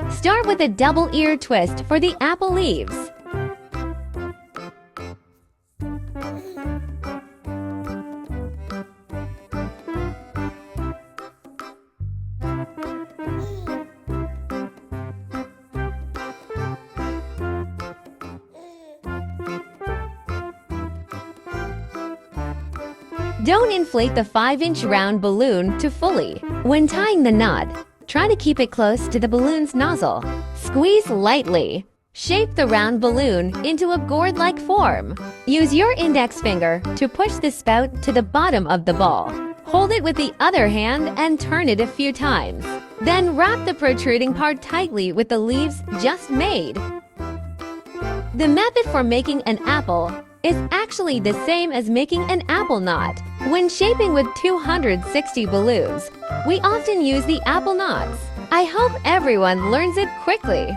Start with a double ear twist for the apple leaves. Don't inflate the 5-inch round balloon to fully. When tying the knot, try to keep it close to the balloon's nozzle. Squeeze lightly. Shape the round balloon into a gourd-like form. Use your index finger to push the spout to the bottom of the ball. Hold it with the other hand and turn it a few times. Then wrap the protruding part tightly with the leaves just made. The method for making an apple is actually the same as making an apple knot. When shaping with 260 balloons, we often use the apple knots. I hope everyone learns it quickly.